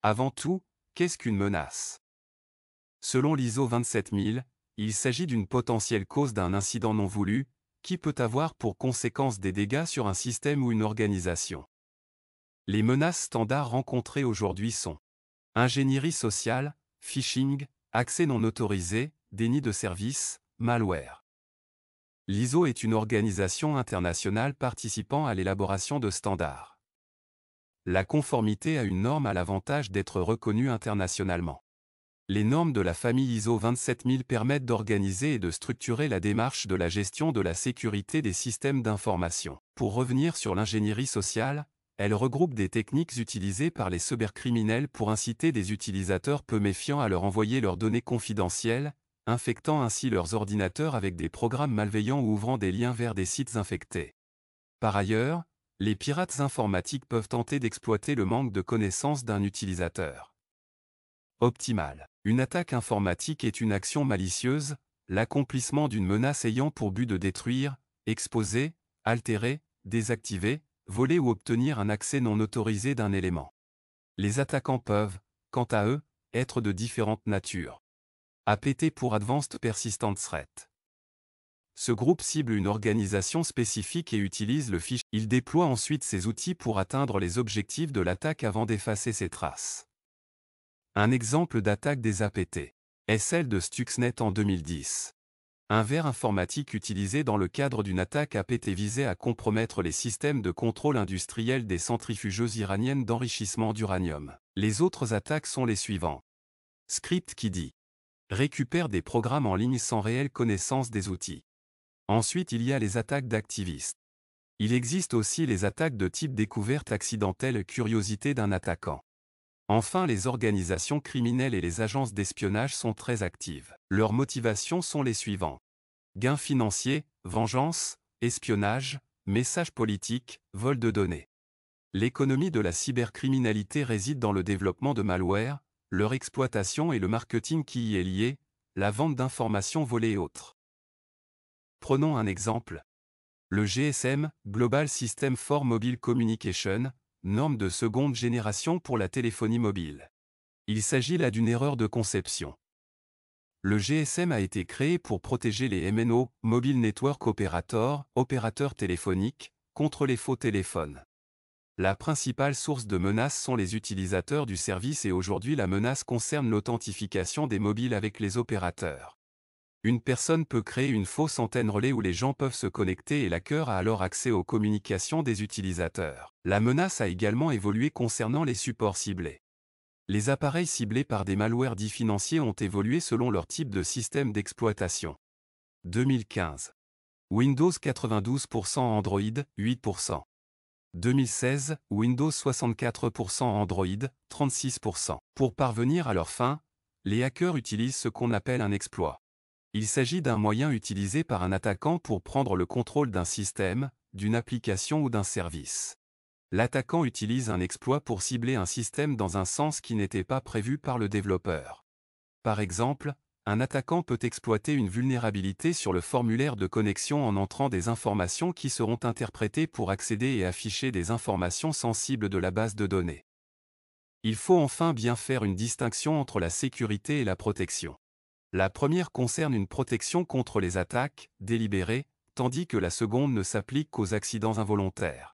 Avant tout, qu'est-ce qu'une menace? Selon l'ISO 27000, il s'agit d'une potentielle cause d'un incident non voulu, qui peut avoir pour conséquence des dégâts sur un système ou une organisation. Les menaces standards rencontrées aujourd'hui sont ingénierie sociale, phishing, accès non autorisé, déni de service, malware. L'ISO est une organisation internationale participant à l'élaboration de standards. La conformité à une norme a l'avantage d'être reconnue internationalement. Les normes de la famille ISO 27000 permettent d'organiser et de structurer la démarche de la gestion de la sécurité des systèmes d'information. Pour revenir sur l'ingénierie sociale, elle regroupe des techniques utilisées par les cybercriminels pour inciter des utilisateurs peu méfiants à leur envoyer leurs données confidentielles, infectant ainsi leurs ordinateurs avec des programmes malveillants ou ouvrant des liens vers des sites infectés. Par ailleurs, les pirates informatiques peuvent tenter d'exploiter le manque de connaissances d'un utilisateur. Optimal. Une attaque informatique est une action malicieuse, l'accomplissement d'une menace ayant pour but de détruire, exposer, altérer, désactiver, voler ou obtenir un accès non autorisé d'un élément. Les attaquants peuvent, quant à eux, être de différentes natures. APT pour Advanced Persistent Threat. Ce groupe cible une organisation spécifique et utilise le fichier. Il déploie ensuite ses outils pour atteindre les objectifs de l'attaque avant d'effacer ses traces. Un exemple d'attaque des APT est celle de Stuxnet en 2010. Un vers informatique utilisé dans le cadre d'une attaque APT visait à compromettre les systèmes de contrôle industriel des centrifugeuses iraniennes d'enrichissement d'uranium. Les autres attaques sont les suivants. Script Kiddie récupère des programmes en ligne sans réelle connaissance des outils. Ensuite, il y a les attaques d'activistes. Il existe aussi les attaques de type découverte accidentelle curiosité d'un attaquant. Enfin, les organisations criminelles et les agences d'espionnage sont très actives. Leurs motivations sont les suivantes. Gains financiers, vengeance, espionnage, messages politiques, vol de données. L'économie de la cybercriminalité réside dans le développement de malware, leur exploitation et le marketing qui y est lié, la vente d'informations volées et autres. Prenons un exemple. Le GSM, Global System for Mobile Communication, norme de seconde génération pour la téléphonie mobile. Il s'agit là d'une erreur de conception. Le GSM a été créé pour protéger les MNO, Mobile Network Operator, opérateurs téléphoniques, contre les faux téléphones. La principale source de menace sont les utilisateurs du service et aujourd'hui la menace concerne l'authentification des mobiles avec les opérateurs. Une personne peut créer une fausse antenne relais où les gens peuvent se connecter et l'hacker a alors accès aux communications des utilisateurs. La menace a également évolué concernant les supports ciblés. Les appareils ciblés par des malwares dits financiers ont évolué selon leur type de système d'exploitation. 2015. Windows 92% Android, 8%. 2016, Windows 64% Android, 36%. Pour parvenir à leur fin, les hackers utilisent ce qu'on appelle un exploit. Il s'agit d'un moyen utilisé par un attaquant pour prendre le contrôle d'un système, d'une application ou d'un service. L'attaquant utilise un exploit pour cibler un système dans un sens qui n'était pas prévu par le développeur. Par exemple, un attaquant peut exploiter une vulnérabilité sur le formulaire de connexion en entrant des informations qui seront interprétées pour accéder et afficher des informations sensibles de la base de données. Il faut enfin bien faire une distinction entre la sécurité et la protection. La première concerne une protection contre les attaques, délibérées, tandis que la seconde ne s'applique qu'aux accidents involontaires.